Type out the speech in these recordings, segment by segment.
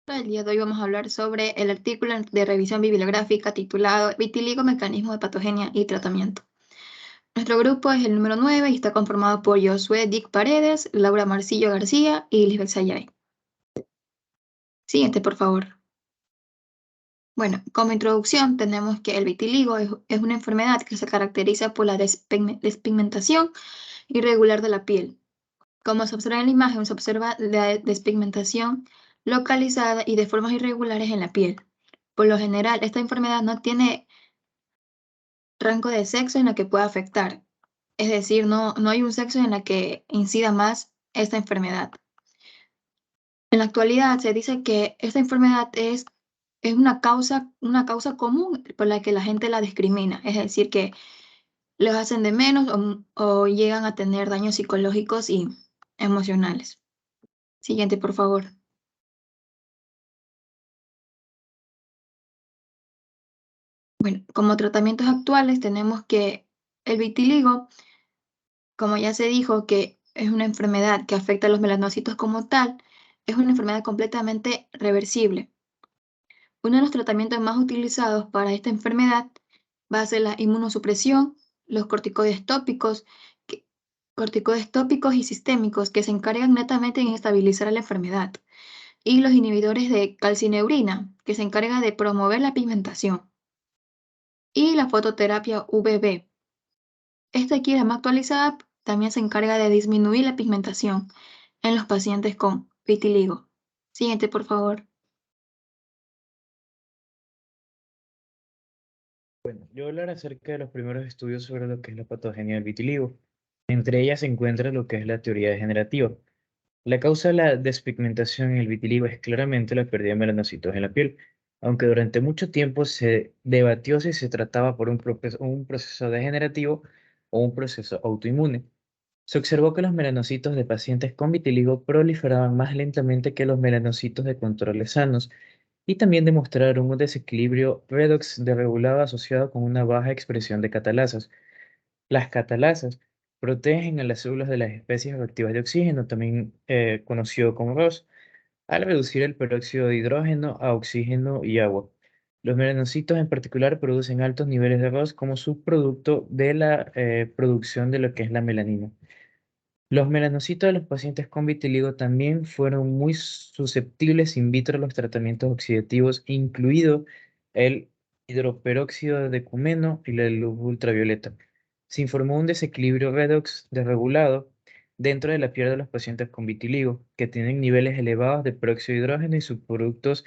El día de hoy vamos a hablar sobre el artículo de revisión bibliográfica titulado Vitiligo, mecanismo de patogenia y tratamiento. Nuestro grupo es el número 9 y está conformado por Josué Dick Paredes, Laura Marcillo García y Lisbeth Sayay. Siguiente, por favor. Bueno, como introducción tenemos que el vitiligo es una enfermedad que se caracteriza por la despigmentación irregular de la piel. Como se observa en la imagen, se observa la despigmentación localizada y de formas irregulares en la piel. Por lo general, esta enfermedad no tiene rango de sexo en la que pueda afectar. Es decir, no hay un sexo en la que incida más esta enfermedad. En la actualidad se dice que esta enfermedad es una causa común por la que la gente la discrimina. Es decir, que los hacen de menos o llegan a tener daños psicológicos y emocionales. Siguiente, por favor. Bueno, como tratamientos actuales tenemos que el vitiligo, como ya se dijo, que es una enfermedad que afecta a los melanocitos como tal, es una enfermedad completamente reversible. Uno de los tratamientos más utilizados para esta enfermedad va a ser la inmunosupresión, los que- corticoides tópicos y sistémicos que se encargan netamente en estabilizar la enfermedad, y los inhibidores de calcineurina, que se encargan de promover la pigmentación, y la fototerapia UVB. Esta aquí, la más actualizada, también se encarga de disminuir la pigmentación en los pacientes con vitiligo. Siguiente, por favor. Bueno, yo voy a hablar acerca de los primeros estudios sobre lo que es la patogenia del vitiligo. Entre ellas se encuentra lo que es la teoría degenerativa. La causa de la despigmentación en el vitiligo es claramente la pérdida de melanocitos en la piel, aunque durante mucho tiempo se debatió si se trataba por un proceso degenerativo o un proceso autoinmune. Se observó que los melanocitos de pacientes con vitiligo proliferaban más lentamente que los melanocitos de controles sanos y también demostraron un desequilibrio redox desregulado asociado con una baja expresión de catalasas. Las catalasas protegen a las células de las especies reactivas de oxígeno, también conocido como ROS, al reducir el peróxido de hidrógeno a oxígeno y agua. Los melanocitos en particular producen altos niveles de ROS como subproducto de la producción de lo que es la melanina. Los melanocitos de los pacientes con vitiligo también fueron muy susceptibles in vitro a los tratamientos oxidativos, incluido el hidroperóxido de cumeno y la luz ultravioleta. Se informó un desequilibrio redox desregulado dentro de la piel de los pacientes con vitiligo, que tienen niveles elevados de peróxido de hidrógeno y subproductos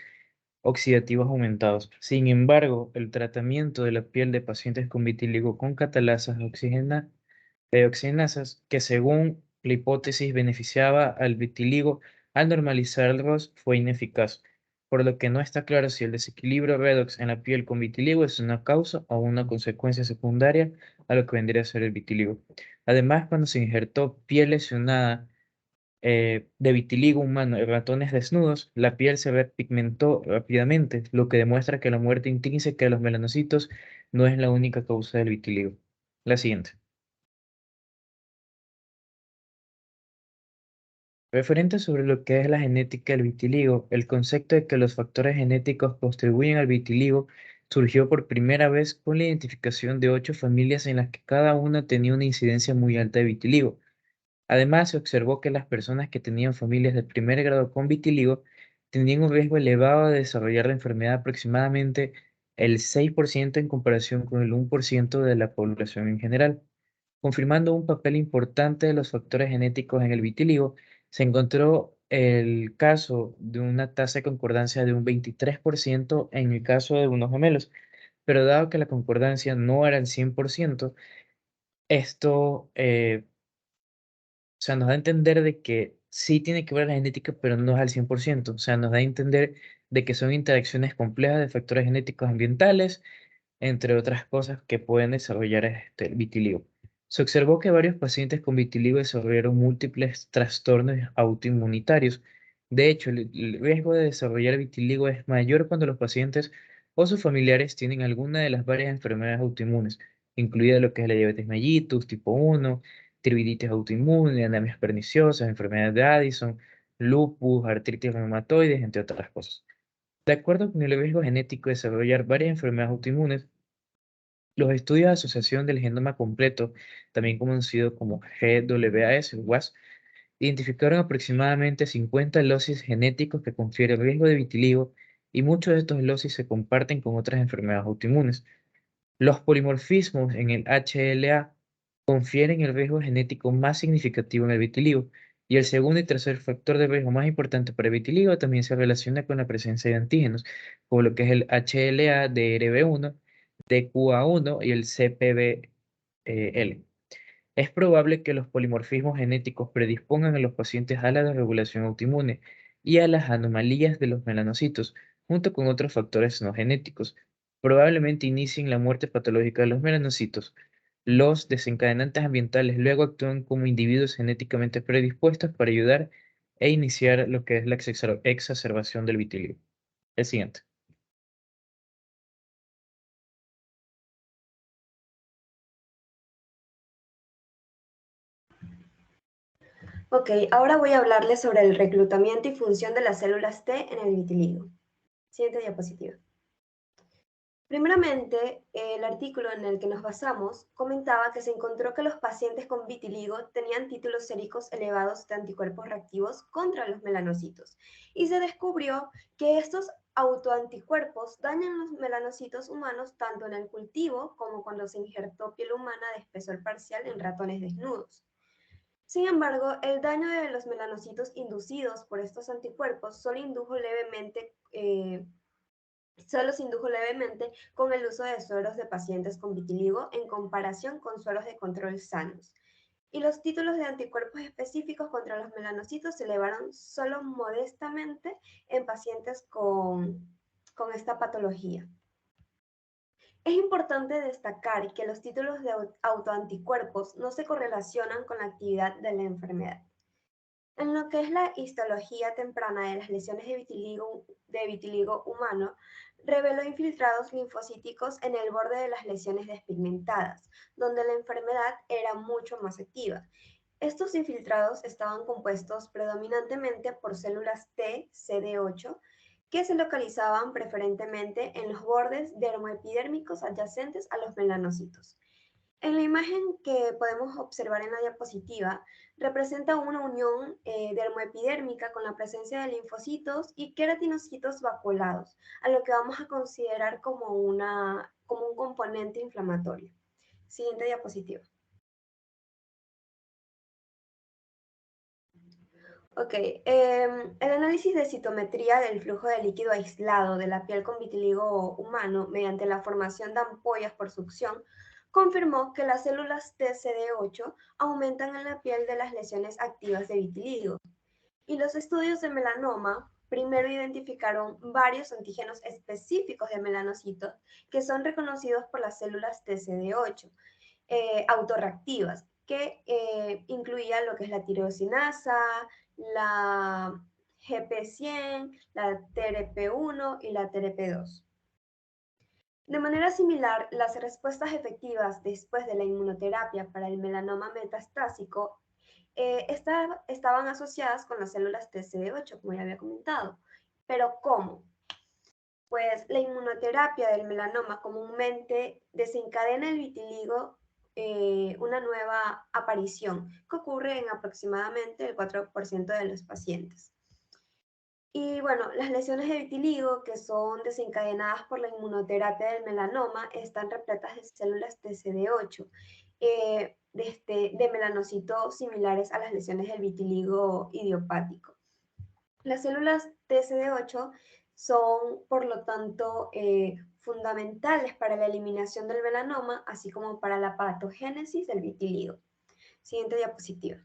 oxidativos aumentados. Sin embargo, el tratamiento de la piel de pacientes con vitiligo con catalasas oxigenasas, que según la hipótesis beneficiaba al vitiligo al normalizar el ROS, fue ineficaz, por lo que no está claro si el desequilibrio redox en la piel con vitiligo es una causa o una consecuencia secundaria a lo que vendría a ser el vitiligo. Además, cuando se injertó piel lesionada de vitiligo humano en ratones desnudos, la piel se repigmentó rápidamente, lo que demuestra que la muerte intrínseca de los melanocitos no es la única causa del vitiligo. La siguiente. Referente sobre lo que es la genética del vitiligo, el concepto de que los factores genéticos contribuyen al vitiligo surgió por primera vez con la identificación de 8 familias en las que cada una tenía una incidencia muy alta de vitiligo. Además, se observó que las personas que tenían familias de primer grado con vitiligo tenían un riesgo elevado de desarrollar la enfermedad aproximadamente el 6% en comparación con el 1% de la población en general. Confirmando un papel importante de los factores genéticos en el vitíligo, se encontró el caso de una tasa de concordancia de un 23% en el caso de unos gemelos, pero dado que la concordancia no era el 100%, esto o sea, nos da a entender de que sí tiene que ver la genética, pero no es al 100%. O sea, nos da a entender de que son interacciones complejas de factores genéticos ambientales, entre otras cosas que pueden desarrollar el vitiligo. Se observó que varios pacientes con vitiligo desarrollaron múltiples trastornos autoinmunitarios. De hecho, el riesgo de desarrollar vitiligo es mayor cuando los pacientes o sus familiares tienen alguna de las varias enfermedades autoinmunes, incluida lo que es la diabetes mellitus tipo 1, tiroiditis autoinmune, anemias perniciosas, enfermedad de Addison, lupus, artritis reumatoide, entre otras cosas. De acuerdo con el riesgo genético de desarrollar varias enfermedades autoinmunes, los estudios de asociación del genoma completo, también conocido como GWAS, o WAS, identificaron aproximadamente 50 losis genéticos que confieren riesgo de vitiligo y muchos de estos losis se comparten con otras enfermedades autoinmunes. Los polimorfismos en el HLA confieren el riesgo genético más significativo en el vitiligo, y el segundo y tercer factor de riesgo más importante para el vitiligo también se relaciona con la presencia de antígenos, como lo que es el HLA, DRB1, DQA1 y el CPBL. Es probable que los polimorfismos genéticos predispongan a los pacientes a la desregulación autoinmune y a las anomalías de los melanocitos, junto con otros factores no genéticos. Probablemente inicien la muerte patológica de los melanocitos. Los desencadenantes ambientales luego actúan como individuos genéticamente predispuestos para ayudar e iniciar lo que es la exacerbación del vitiligo. El siguiente. Ok, ahora voy a hablarles sobre el reclutamiento y función de las células T en el vitiligo. Siguiente diapositiva. Primeramente, el artículo en el que nos basamos comentaba que se encontró que los pacientes con vitiligo tenían títulos séricos elevados de anticuerpos reactivos contra los melanocitos y se descubrió que estos autoanticuerpos dañan los melanocitos humanos tanto en el cultivo como cuando se injertó piel humana de espesor parcial en ratones desnudos. Sin embargo, el daño de los melanocitos inducidos por estos anticuerpos solo se indujo levemente con el uso de sueros de pacientes con vitiligo en comparación con sueros de control sanos. Y los títulos de anticuerpos específicos contra los melanocitos se elevaron solo modestamente en pacientes con esta patología. Es importante destacar que los títulos de autoanticuerpos no se correlacionan con la actividad de la enfermedad. En lo que es la histología temprana de las lesiones de vitiligo humano, reveló infiltrados linfocíticos en el borde de las lesiones despigmentadas, donde la enfermedad era mucho más activa. Estos infiltrados estaban compuestos predominantemente por células T, CD8, que se localizaban preferentemente en los bordes dermoepidérmicos adyacentes a los melanocitos. En la imagen que podemos observar en la diapositiva, representa una unión dermoepidérmica con la presencia de linfocitos y queratinocitos vacuolados, a lo que vamos a considerar como un componente inflamatorio. Siguiente diapositiva. Ok, el análisis de citometría del flujo de líquido aislado de la piel con vitiligo humano mediante la formación de ampollas por succión confirmó que las células TCD8 aumentan en la piel de las lesiones activas de vitiligo. Y los estudios de melanoma primero identificaron varios antígenos específicos de melanocitos que son reconocidos por las células TCD8 autorreactivas, que incluían lo que es la tirosinasa, la GP100, la TRP1 y la TRP2. De manera similar, las respuestas efectivas después de la inmunoterapia para el melanoma metastásico estaban asociadas con las células TCD8, como ya había comentado. ¿Pero cómo? Pues la inmunoterapia del melanoma comúnmente desencadena el vitiligo una nueva aparición, que ocurre en aproximadamente el 4% de los pacientes. Y bueno, las lesiones de vitiligo que son desencadenadas por la inmunoterapia del melanoma están repletas de células TCD8, de melanocitos similares a las lesiones del vitiligo idiopático. Las células TCD8 son, por lo tanto, fundamentales para la eliminación del melanoma, así como para la patogénesis del vitiligo. Siguiente diapositiva.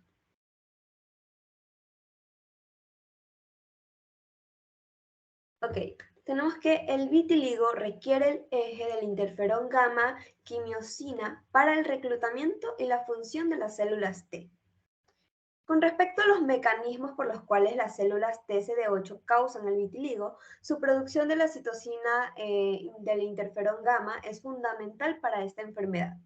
Ok, tenemos que el vitiligo requiere el eje del interferón gamma quimiosina para el reclutamiento y la función de las células T. Con respecto a los mecanismos por los cuales las células TCD8 causan el vitiligo, su producción de la citosina del interferón gamma es fundamental para esta enfermedad.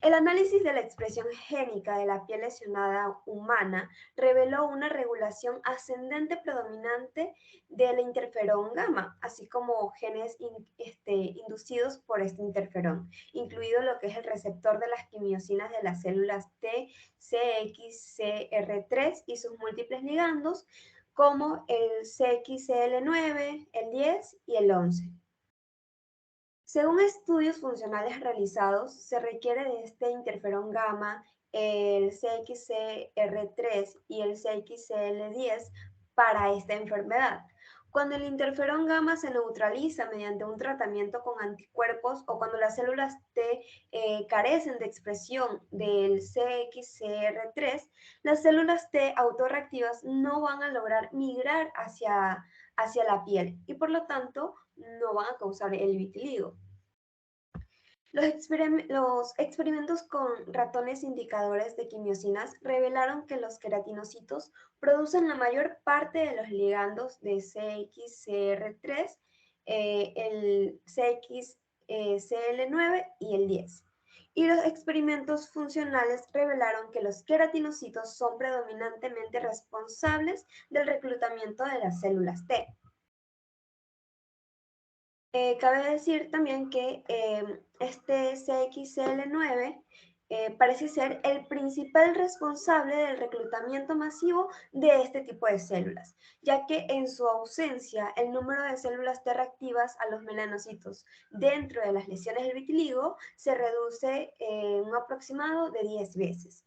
El análisis de la expresión génica de la piel lesionada humana reveló una regulación ascendente predominante del interferón gamma, así como genes inducidos por este interferón, incluido lo que es el receptor de las quimiosinas de las células T, CXCR3 y sus múltiples ligandos, como el CXCL9, el 10 y el 11. Según estudios funcionales realizados, se requiere de este interferón gamma, el CXCR3 y el CXCL10 para esta enfermedad. Cuando el interferón gamma se neutraliza mediante un tratamiento con anticuerpos o cuando las células T carecen de expresión del CXCR3, las células T autorreactivas no van a lograr migrar hacia la piel y por lo tanto no van a causar el vitiligo. Los experimentos con ratones indicadores de quimiosinas revelaron que los queratinocitos producen la mayor parte de los ligandos de CXCR3, el CXCL9 y el 10. Y los experimentos funcionales revelaron que los queratinocitos son predominantemente responsables del reclutamiento de las células T. Cabe decir también que este CXCL9 parece ser el principal responsable del reclutamiento masivo de este tipo de células, ya que en su ausencia el número de células T reactivas a los melanocitos dentro de las lesiones del vitiligo se reduce un aproximado de 10 veces.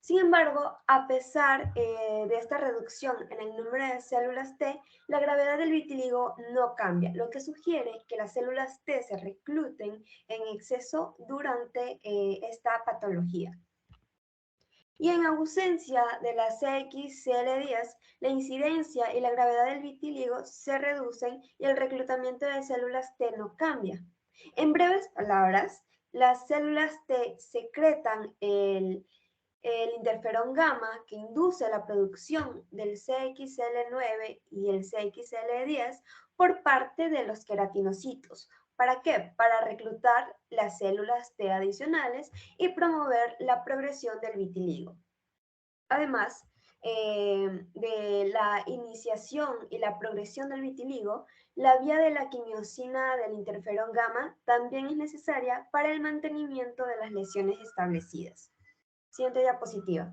Sin embargo, a pesar de esta reducción en el número de células T, la gravedad del vitiligo no cambia, lo que sugiere que las células T se recluten en exceso durante esta patología. Y en ausencia de la CXCL10, la incidencia y la gravedad del vitiligo se reducen y el reclutamiento de células T no cambia. En breves palabras, las células T secretan el interferón gamma que induce la producción del CXL9 y el CXL10 por parte de los queratinocitos. ¿Para qué? Para reclutar las células T adicionales y promover la progresión del vitiligo. Además de la iniciación y la progresión del vitiligo, la vía de la quimiosina del interferón gamma también es necesaria para el mantenimiento de las lesiones establecidas. Siguiente diapositiva.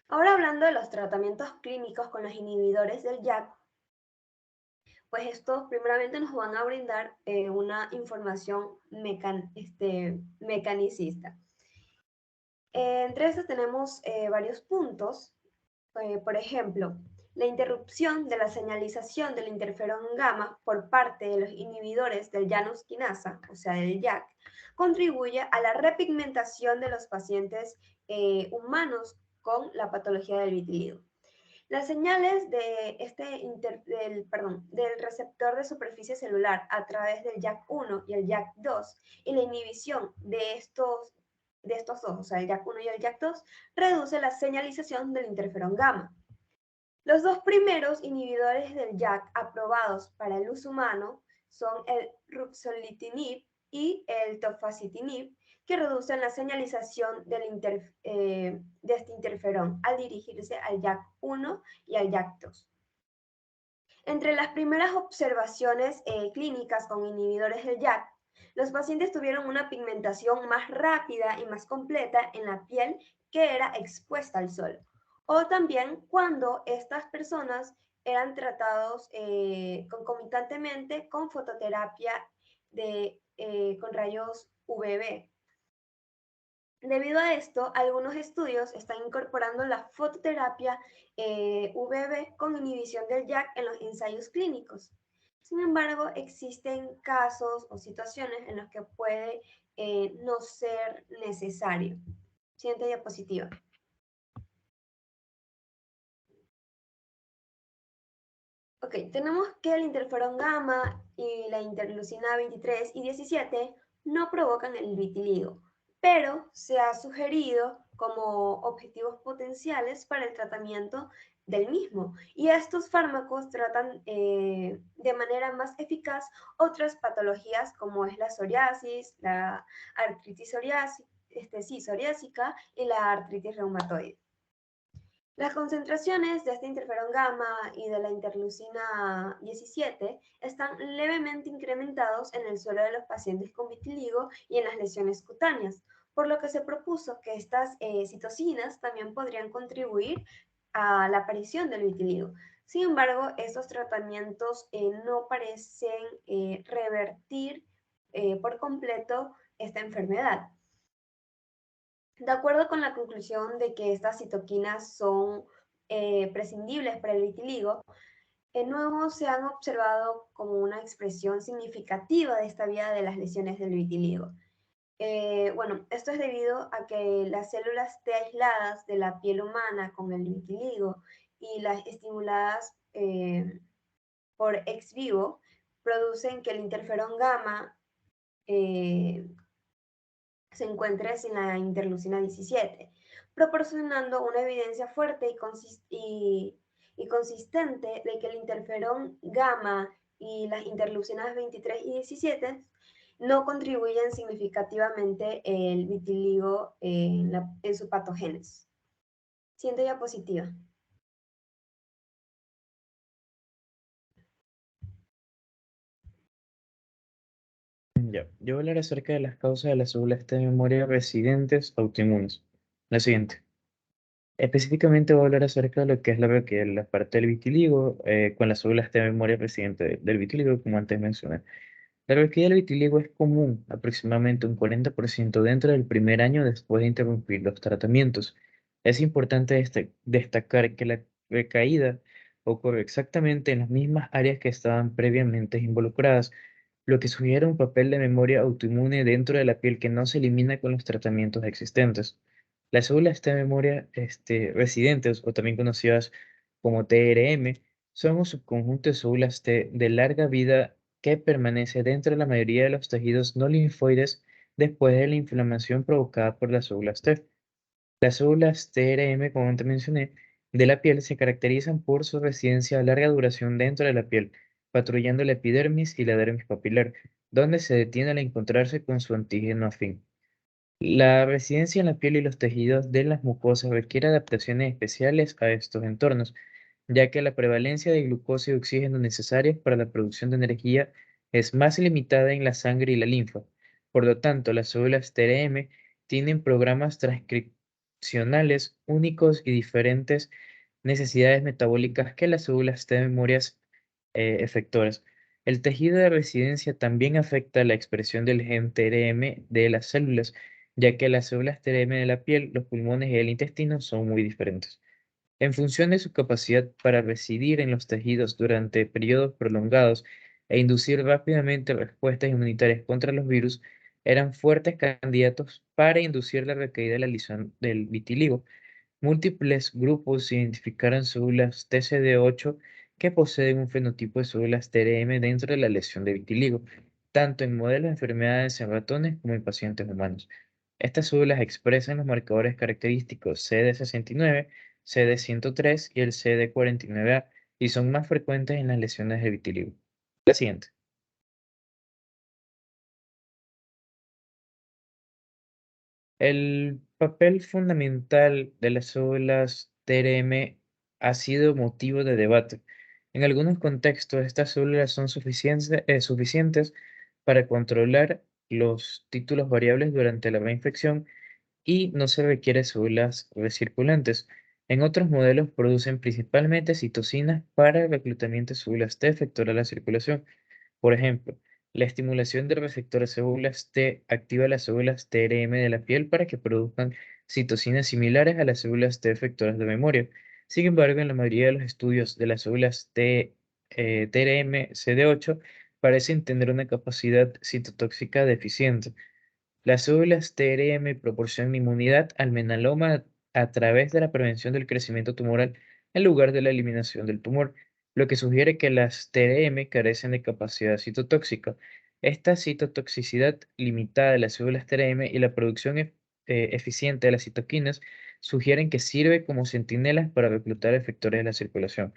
Ahora hablando de los tratamientos clínicos con los inhibidores del JAK, pues estos primeramente nos van a brindar una información mecanicista. Entre estos tenemos varios puntos. Por ejemplo, la interrupción de la señalización del interferón gamma por parte de los inhibidores del Janus quinasa, o sea, del JAK, contribuye a la repigmentación de los pacientes humanos con la patología del vitiligo. Las señales de del receptor de superficie celular a través del JAK1 y el JAK2 y la inhibición de estos dos, o sea, el JAK1 y el JAK2, reduce la señalización del interferón gamma. Los dos primeros inhibidores del JAK aprobados para el uso humano son el ruxolitinib y el tofacitinib, que reducen la señalización de este interferón al dirigirse al JAK1 y al JAK2. Entre las primeras observaciones clínicas con inhibidores del JAK, los pacientes tuvieron una pigmentación más rápida y más completa en la piel que era expuesta al sol. O también cuando estas personas eran tratados concomitantemente con fototerapia con rayos UVB. Debido a esto, algunos estudios están incorporando la fototerapia UVB con inhibición del JAK en los ensayos clínicos. Sin embargo, existen casos o situaciones en los que puede no ser necesario. Siguiente diapositiva. Ok, tenemos que el interferón gamma y la interleucina 23 y 17 no provocan el vitiligo, pero se ha sugerido como objetivos potenciales para el tratamiento del mismo. Y estos fármacos tratan de manera más eficaz otras patologías como es la psoriasis, la artritis psoriásica y la artritis reumatoide. Las concentraciones de este interferón gamma y de la interleucina 17 están levemente incrementados en el suelo de los pacientes con vitiligo y en las lesiones cutáneas, por lo que se propuso que estas citocinas también podrían contribuir a la aparición del vitiligo. Sin embargo, estos tratamientos no parecen revertir por completo esta enfermedad. De acuerdo con la conclusión de que estas citoquinas son prescindibles para el vitiligo, nuevo se han observado como una expresión significativa de esta vía de las lesiones del vitiligo. Bueno, esto es debido a que las células T aisladas de la piel humana con el vitiligo y las estimuladas por ex vivo producen que el interferón gamma se encuentre sin la interleucina 17, proporcionando una evidencia fuerte y consistente de que el interferón gamma y las interleucinas 23 y 17 no contribuyen significativamente el vitiligo en su patogénesis. Siguiente diapositiva. Ya, yo voy a hablar acerca de las causas de las células T de memoria residentes autoinmunes. La siguiente. Específicamente voy a hablar acerca de lo que es la parte del vitiligo, con las células T de memoria residente del vitiligo, como antes mencioné. La rebequía del vitiligo es común, aproximadamente un 40% dentro del primer año después de interrumpir los tratamientos. Es importante destacar que la recaída ocurre exactamente en las mismas áreas que estaban previamente involucradas, lo que sugiere un papel de memoria autoinmune dentro de la piel que no se elimina con los tratamientos existentes. Las células T memoria residentes, o también conocidas como TRM, son un subconjunto de células T de larga vida que permanece dentro de la mayoría de los tejidos no linfoides después de la inflamación provocada por las células T. Las células TRM, como antes mencioné, de la piel se caracterizan por su residencia a larga duración dentro de la piel, patrullando la epidermis y la dermis papilar, donde se detiene al encontrarse con su antígeno afín. La residencia en la piel y los tejidos de las mucosas requiere adaptaciones especiales a estos entornos, ya que la prevalencia de glucosa y oxígeno necesarios para la producción de energía es más limitada en la sangre y la linfa. Por lo tanto, las células TRM tienen programas transcripcionales únicos y diferentes necesidades metabólicas que las células T memorias efectoras. El tejido de residencia también afecta la expresión del gen TRM de las células, ya que las células TRM de la piel, los pulmones y el intestino son muy diferentes. En función de su capacidad para residir en los tejidos durante periodos prolongados e inducir rápidamente respuestas inmunitarias contra los virus, eran fuertes candidatos para inducir la recaída de la lesión del vitiligo. Múltiples grupos identificaron células TCD8 que poseen un fenotipo de células TRM dentro de la lesión de vitiligo, tanto en modelos de enfermedades en ratones como en pacientes humanos. Estas células expresan los marcadores característicos CD69, CD103 y el CD49A y son más frecuentes en las lesiones de vitiligo. La siguiente. El papel fundamental de las células TRM ha sido motivo de debate. En algunos contextos, estas células son suficientes para controlar los títulos variables durante la reinfección y no se requiere células recirculantes. En otros modelos producen principalmente citocinas para el reclutamiento de células T efectuar la circulación. Por ejemplo, la estimulación de receptores células T activa las células TRM de la piel para que produzcan citocinas similares a las células T efectoras de memoria. Sin embargo, en la mayoría de los estudios de las células TRM CD8 parecen tener una capacidad citotóxica deficiente. Las células TRM proporcionan inmunidad al melanoma a través de la prevención del crecimiento tumoral en lugar de la eliminación del tumor, lo que sugiere que las TRM carecen de capacidad citotóxica. Esta citotoxicidad limitada de las células TRM y la producción eficiente de las citoquinas sugieren que sirve como centinelas para reclutar efectores de la circulación.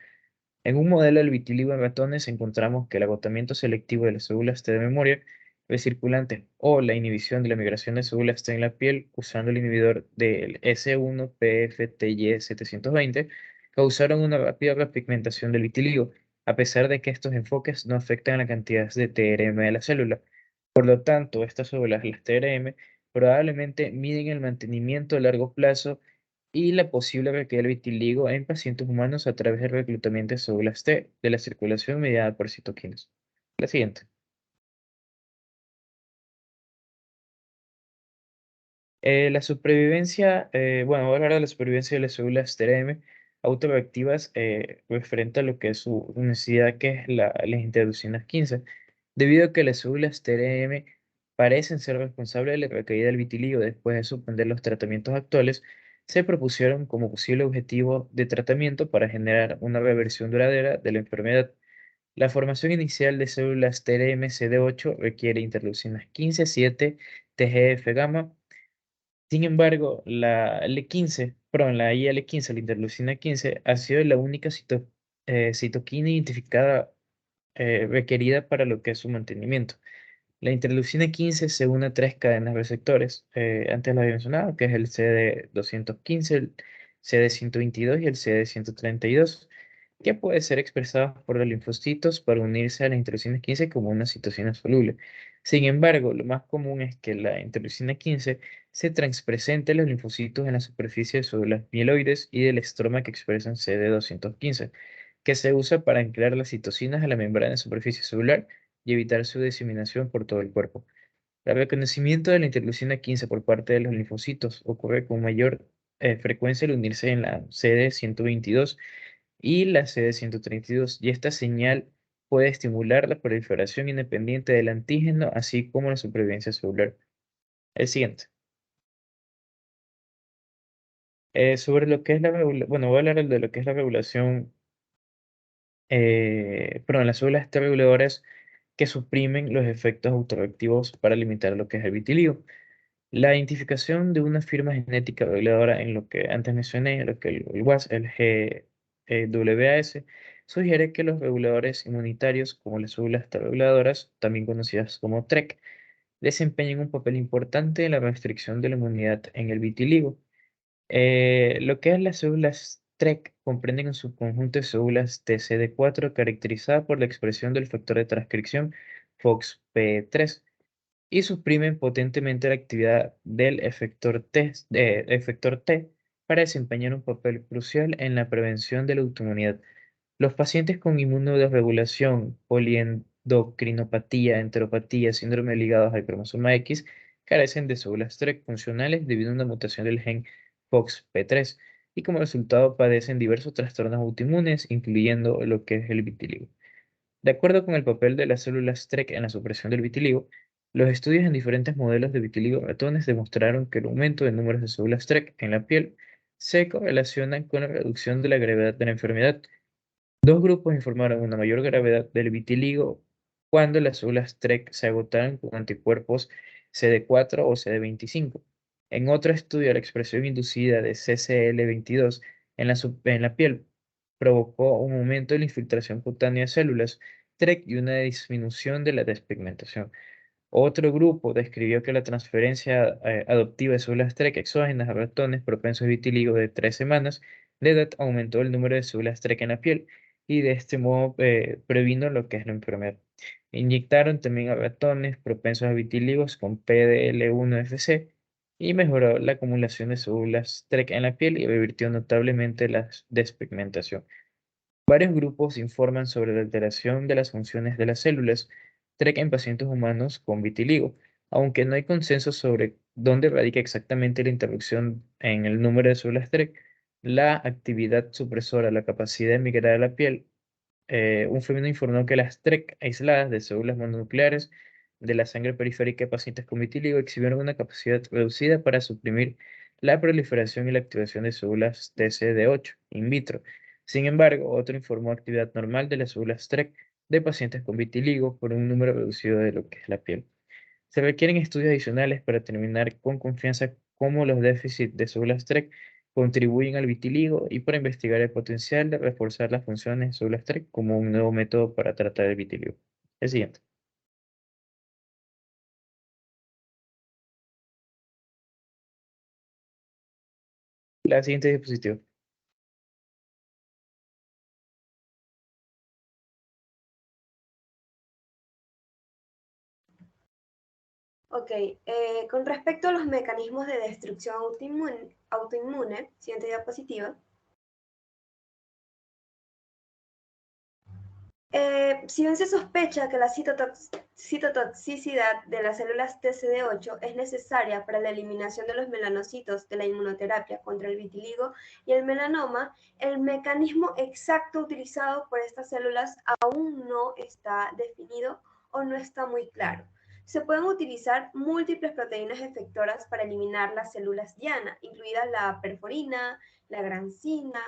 En un modelo del vitiligo en ratones encontramos que el agotamiento selectivo de las células T de memoria recirculantes o la inhibición de la migración de células T en la piel usando el inhibidor del S1-PFTY720 causaron una rápida repigmentación del vitiligo, a pesar de que estos enfoques no afectan la cantidad de TRM de la célula. Por lo tanto, estas células, las TRM, probablemente miden el mantenimiento a largo plazo y la posible recaída del vitiligo en pacientes humanos a través del reclutamiento de células T de la circulación mediada por citoquinas. La siguiente. La supervivencia, bueno, voy a hablar de la supervivencia de las células TRM autoreactivas referente a lo que es su necesidad, que es las interleucinas 15, debido a que las células TRM parecen ser responsables de la recaída del vitiligo después de suspender los tratamientos actuales, se propusieron como posible objetivo de tratamiento para generar una reversión duradera de la enfermedad. La formación inicial de células TRM CD8 requiere interleucinas 15, 7, TGF-gamma. Sin embargo, la L15, perdón, la IL-15, la interleucina 15, ha sido la única citoquina identificada requerida para lo que es su mantenimiento. La interleucina 15 se une a tres cadenas receptores, antes lo había mencionado, que es el CD215, el CD122 y el CD132, que puede ser expresado por los linfocitos para unirse a la interleucina 15 como una citocina soluble. Sin embargo, lo más común es que la interleucina 15 se transpresente en los linfocitos en la superficie de células mieloides y del estroma que expresan CD215, que se usa para anclar las citocinas a la membrana de superficie celular y evitar su diseminación por todo el cuerpo. El reconocimiento de la interleucina 15 por parte de los linfocitos ocurre con mayor frecuencia al unirse en la CD122 y la CD132, y esta señal puede estimular la proliferación independiente del antígeno, así como la supervivencia celular. El siguiente. Sobre lo que es bueno, voy a hablar de lo que es la regulación, perdón, las células T reguladoras que suprimen los efectos autoreactivos para limitar lo que es el vitiligo. La identificación de una firma genética reguladora en lo que antes mencioné, lo que el WAS, el GWAS, sugiere que los reguladores inmunitarios, como las células T reguladoras, también conocidas como TREC, desempeñan un papel importante en la restricción de la inmunidad en el vitiligo. Lo que es las células TREC comprenden un subconjunto de células TCD4 caracterizada por la expresión del factor de transcripción FOXP3 y suprimen potentemente la actividad del efector T para desempeñar un papel crucial en la prevención de la autoinmunidad. Los pacientes con inmunodesregulación, poliendocrinopatía, enteropatía, síndrome ligados al cromosoma X, carecen de células TREC funcionales debido a una mutación del gen FOXP3 y como resultado padecen diversos trastornos autoinmunes, incluyendo lo que es el vitiligo. De acuerdo con el papel de las células TREC en la supresión del vitiligo, los estudios en diferentes modelos de vitiligo en ratones demostraron que el aumento de números de células TREC en la piel se correlacionan con la reducción de la gravedad de la enfermedad. Dos grupos informaron una mayor gravedad del vitiligo cuando las células TREC se agotaron con anticuerpos CD4 o CD25. En otro estudio, la expresión inducida de CCL22 en la piel provocó un aumento de la infiltración cutánea de células TREC y una disminución de la despigmentación. Otro grupo describió que la transferencia adoptiva de células TREC exógenas a ratones propensos a vitiligo de 3 semanas de edad aumentó el número de células TREC en la piel y de este modo previno lo que es la enfermedad. Inyectaron también a ratones propensos a vitíligos con PDL1-FC y mejoró la acumulación de células TREC en la piel y revirtió notablemente la despigmentación. Varios grupos informan sobre la alteración de las funciones de las células TREC en pacientes humanos con vitiligo, aunque no hay consenso sobre dónde radica exactamente la interrupción en el número de células TREC, la actividad supresora, la capacidad de migrar a la piel. Un femenino informó que las TREC aisladas de células mononucleares de la sangre periférica de pacientes con vitiligo exhibieron una capacidad reducida para suprimir la proliferación y la activación de células TCD8 in vitro. Sin embargo, otro informó actividad normal de las células TREC de pacientes con vitiligo por un número reducido de lo que es la piel. Se requieren estudios adicionales para determinar con confianza cómo los déficits de células TREC contribuyen al vitiligo y para investigar el potencial de reforzar las funciones de células TREC como un nuevo método para tratar el vitiligo. El siguiente. La siguiente diapositiva. Ok, con respecto a los mecanismos de destrucción autoinmune, siguiente diapositiva. Si bien se sospecha que la citotoxicidad de las células TCD8 es necesaria para la eliminación de los melanocitos de la inmunoterapia contra el vitiligo y el melanoma, el mecanismo exacto utilizado por estas células aún no está definido o no está muy claro. Se pueden utilizar múltiples proteínas efectoras para eliminar las células diana, incluidas la perforina, la granzima,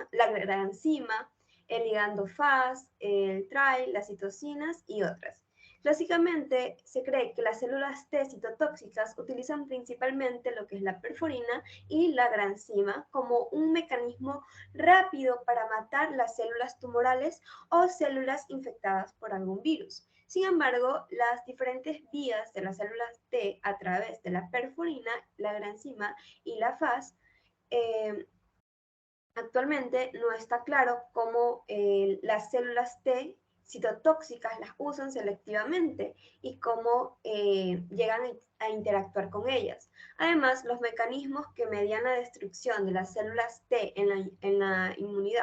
el ligando Fas, el TRAI, las citocinas y otras. Clásicamente, se cree que las células T citotóxicas utilizan principalmente lo que es la perforina y la granzima como un mecanismo rápido para matar las células tumorales o células infectadas por algún virus. Sin embargo, las diferentes vías de las células T a través de la perforina, la granzima y la Fas actualmente no está claro cómo las células T citotóxicas las usan selectivamente y cómo llegan a interactuar con ellas. Además, los mecanismos que median la destrucción de las células T en la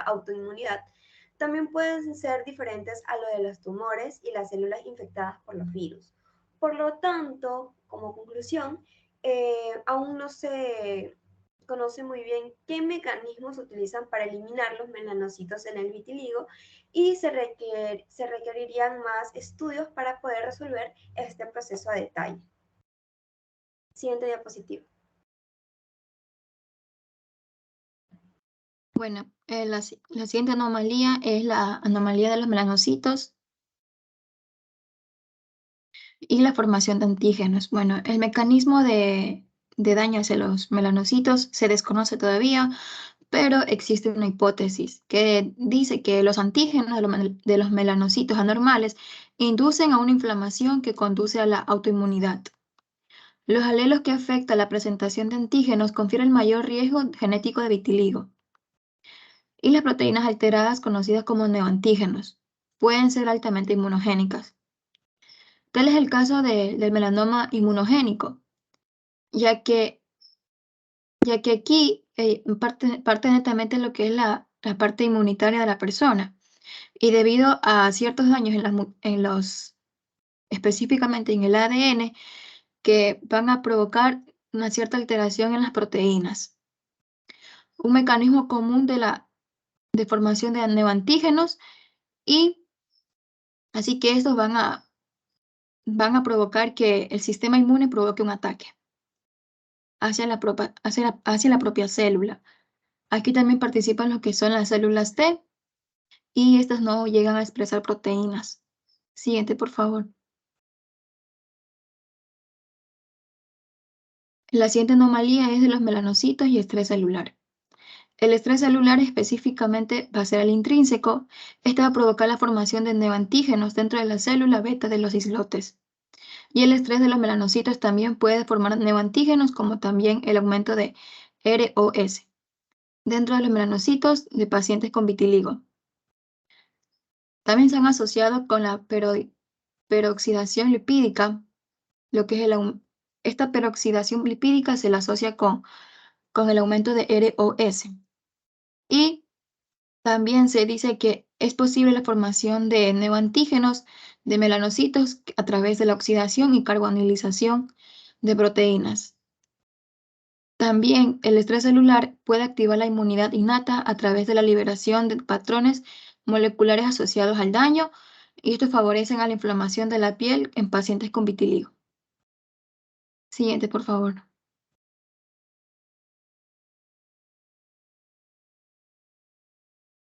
autoinmunidad también pueden ser diferentes a lo de los tumores y las células infectadas por los virus. Por lo tanto, como conclusión, aún no se conoce muy bien qué mecanismos se utilizan para eliminar los melanocitos en el vitiligo y se requerirían más estudios para poder resolver este proceso a detalle. Siguiente diapositiva. Bueno, la siguiente anomalía es la anomalía de los melanocitos y la formación de antígenos. Bueno, el mecanismo de daño hacia los melanocitos se desconoce todavía, pero existe una hipótesis que dice que los antígenos de los melanocitos anormales inducen a una inflamación que conduce a la autoinmunidad. Los alelos que afectan la presentación de antígenos confieren mayor riesgo genético de vitiligo. Y las proteínas alteradas, conocidas como neoantígenos, pueden ser altamente inmunogénicas. Tal es el caso del melanoma inmunogénico, ya que aquí parte netamente lo que es la parte inmunitaria de la persona. Y debido a ciertos daños específicamente en el ADN, que van a provocar una cierta alteración en las proteínas. Un mecanismo común de formación de neoantígenos, y así que estos van a provocar que el sistema inmune provoque un ataque hacia la propia célula. Aquí también participan lo que son las células T y estas no llegan a expresar proteínas. Siguiente, por favor. La siguiente anomalía es de los melanocitos y estrés celular. El estrés celular específicamente va a ser el intrínseco. Este va a provocar la formación de neoantígenos dentro de la célula beta de los islotes. Y el estrés de los melanocitos también puede formar neoantígenos, como también el aumento de ROS dentro de los melanocitos de pacientes con vitiligo. También se han asociado con la peroxidación lipídica, lo que es esta peroxidación lipídica se la asocia con el aumento de ROS. Y también se dice que es posible la formación de neoantígenos de melanocitos a través de la oxidación y carbonilización de proteínas. También el estrés celular puede activar la inmunidad innata a través de la liberación de patrones moleculares asociados al daño, y estos favorecen a la inflamación de la piel en pacientes con vitiligo. Siguiente, por favor.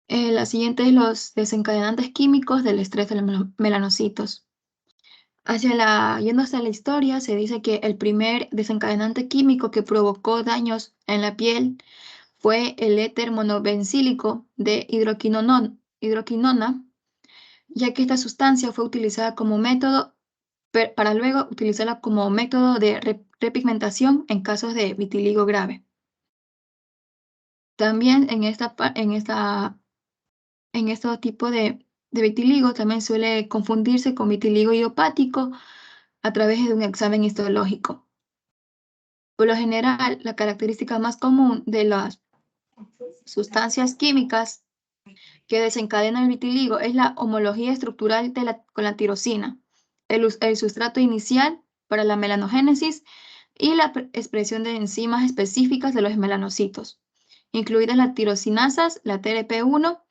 La siguiente es los desencadenantes químicos del estrés de los melanocitos. Yendo hacia la historia, se dice que el primer desencadenante químico que provocó daños en la piel fue el éter monobencílico de hidroquinona, ya que esta sustancia fue utilizada como método para luego utilizarla como método de repigmentación en casos de vitiligo grave. También en este tipo de vitiligo también suele confundirse con vitiligo idiopático a través de un examen histológico. Por lo general, la característica más común de las sustancias químicas que desencadenan el vitiligo es la homología estructural con la tirosina, el sustrato inicial para la melanogénesis y la expresión de enzimas específicas de los melanocitos, incluidas las tirosinasas, la TRP1.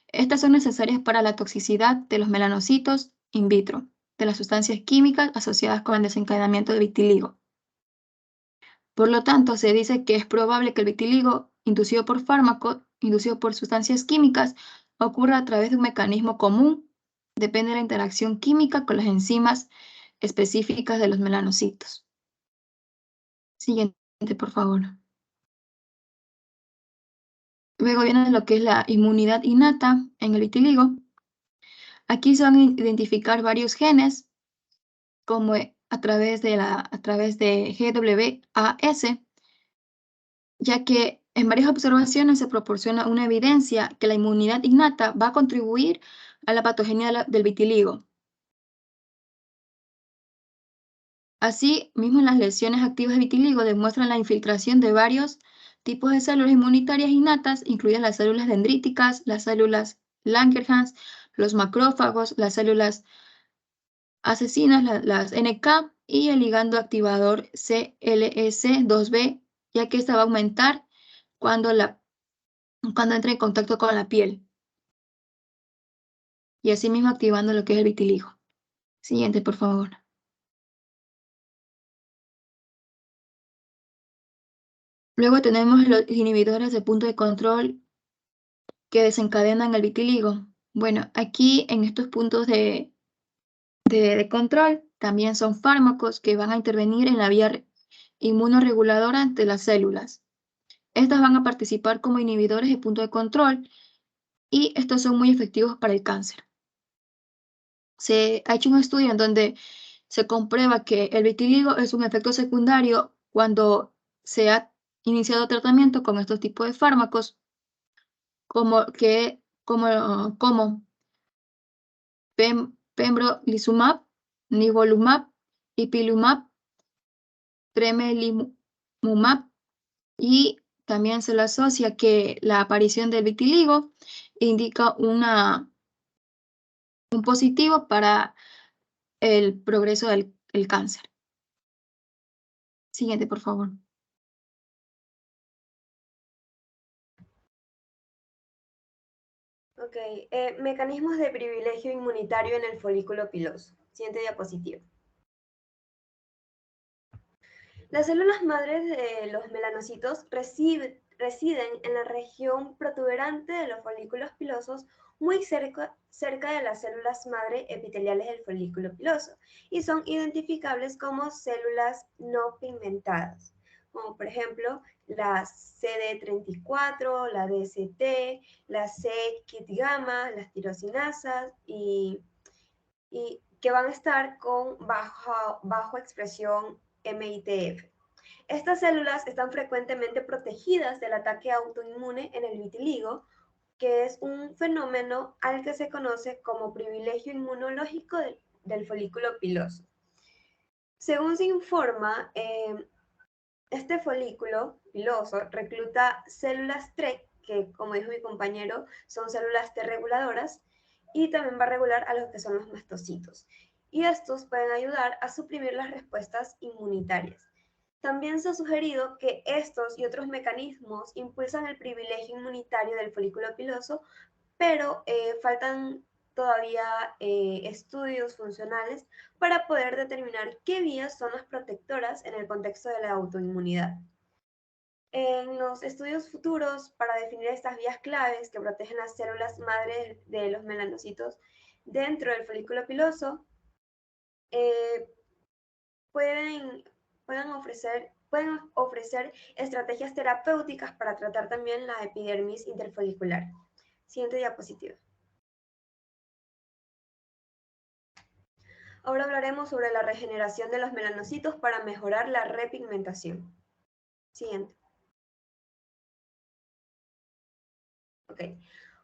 Estas son necesarias para la toxicidad de los melanocitos in vitro, de las sustancias químicas asociadas con el desencadenamiento de vitiligo. Por lo tanto, se dice que es probable que el vitiligo inducido por fármacos, inducido por sustancias químicas, ocurra a través de un mecanismo común. Depende de la interacción química con las enzimas específicas de los melanocitos. Siguiente, por favor. Luego viene lo que es la inmunidad innata en el vitiligo. Aquí se van a identificar varios genes, como a través de GWAS, ya que en varias observaciones se proporciona una evidencia que la inmunidad innata va a contribuir a la patogenia del vitiligo. Así mismo, las lesiones activas de vitiligo demuestran la infiltración de varios tipos de células inmunitarias innatas, incluidas las células dendríticas, las células Langerhans, los macrófagos, las células asesinas, las NK y el ligando activador CLS2B, ya que esta va a aumentar cuando entra en contacto con la piel y asimismo activando lo que es el vitiligo. Siguiente, por favor. Luego tenemos los inhibidores de punto de control que desencadenan el vitiligo. Bueno, aquí en estos puntos de control también son fármacos que van a intervenir en la vía inmunoreguladora de las células. Estas van a participar como inhibidores de punto de control y estos son muy efectivos para el cáncer. Se ha hecho un estudio en donde se comprueba que el vitiligo es un efecto secundario cuando se ha iniciado tratamiento con estos tipos de fármacos como pembrolizumab, nivolumab, ipilimumab, tremelimumab, y también se le asocia que la aparición del vitiligo indica un positivo para el progreso del cáncer. Siguiente, por favor. Ok, mecanismos de privilegio inmunitario en el folículo piloso. Siguiente diapositiva. Las células madres de los melanocitos residen en la región protuberante de los folículos pilosos, muy cerca de las células madre epiteliales del folículo piloso, y son identificables como células no pigmentadas, como por ejemplo la CD34, la DCT, la C-KIT gamma, las tirosinasas, y que van a estar con bajo expresión MITF. Estas células están frecuentemente protegidas del ataque autoinmune en el vitiligo, que es un fenómeno al que se conoce como privilegio inmunológico del folículo piloso. Según se informa, este folículo piloso recluta células TREC, que como dijo mi compañero, son células T reguladoras, y también va a regular a lo que son los mastocitos. Y estos pueden ayudar a suprimir las respuestas inmunitarias. También se ha sugerido que estos y otros mecanismos impulsan el privilegio inmunitario del folículo piloso, pero faltan todavía estudios funcionales para poder determinar qué vías son las protectoras en el contexto de la autoinmunidad. En los estudios futuros, para definir estas vías claves que protegen las células madre de los melanocitos dentro del folículo piloso, pueden ofrecer estrategias terapéuticas para tratar también la epidermis interfolicular. Siguiente diapositiva. Ahora hablaremos sobre la regeneración de los melanocitos para mejorar la repigmentación. Siguiente. Ok.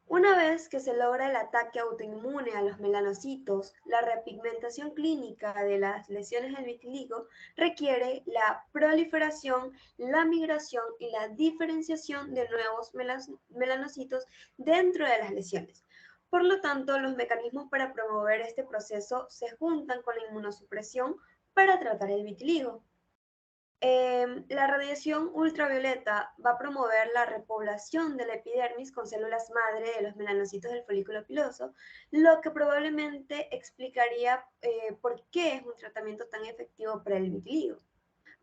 Una vez que se logra el ataque autoinmune a los melanocitos, la repigmentación clínica de las lesiones del vitiligo requiere la proliferación, la migración y la diferenciación de nuevos melanocitos dentro de las lesiones. Por lo tanto, los mecanismos para promover este proceso se juntan con la inmunosupresión para tratar el vitiligo. La radiación ultravioleta va a promover la repoblación de la epidermis con células madre de los melanocitos del folículo piloso, lo que probablemente explicaría por qué es un tratamiento tan efectivo para el vitiligo.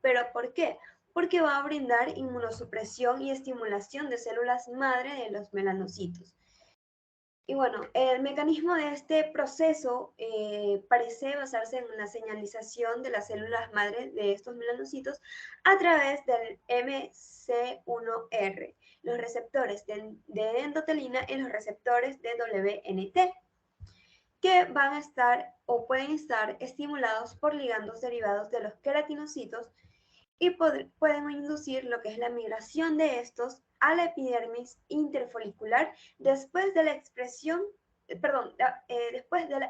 ¿Pero por qué? Porque va a brindar inmunosupresión y estimulación de células madre de los melanocitos. Y bueno, el mecanismo de este proceso parece basarse en una señalización de las células madre de estos melanocitos a través del MC1R, los receptores de endotelina y los receptores de WNT, que van a estar o pueden estar estimulados por ligandos derivados de los queratinocitos y pueden inducir lo que es la migración de estos a la epidermis interfolicular después de la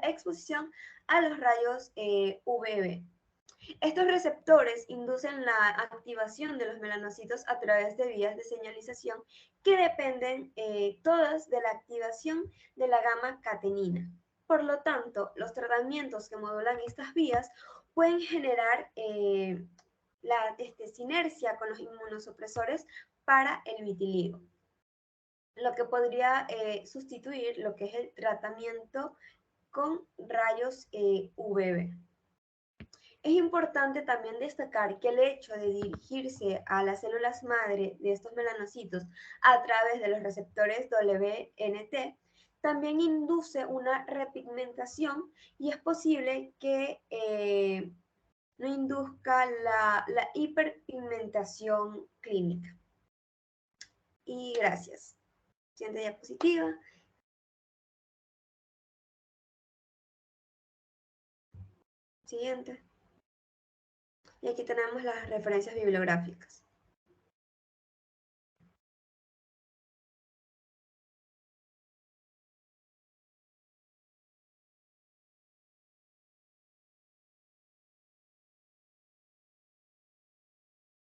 exposición a los rayos UVB. Estos receptores inducen la activación de los melanocitos a través de vías de señalización que dependen todas de la activación de la gamma catenina. Por lo tanto, los tratamientos que modulan estas vías pueden generar la sinergia con los inmunosupresores para el vitiligo, lo que podría sustituir lo que es el tratamiento con rayos UVB. Es importante también destacar que el hecho de dirigirse a las células madre de estos melanocitos a través de los receptores WNT también induce una repigmentación y es posible que no induzca la hiperpigmentación clínica. Y gracias. Siguiente diapositiva. Siguiente. Y aquí tenemos las referencias bibliográficas.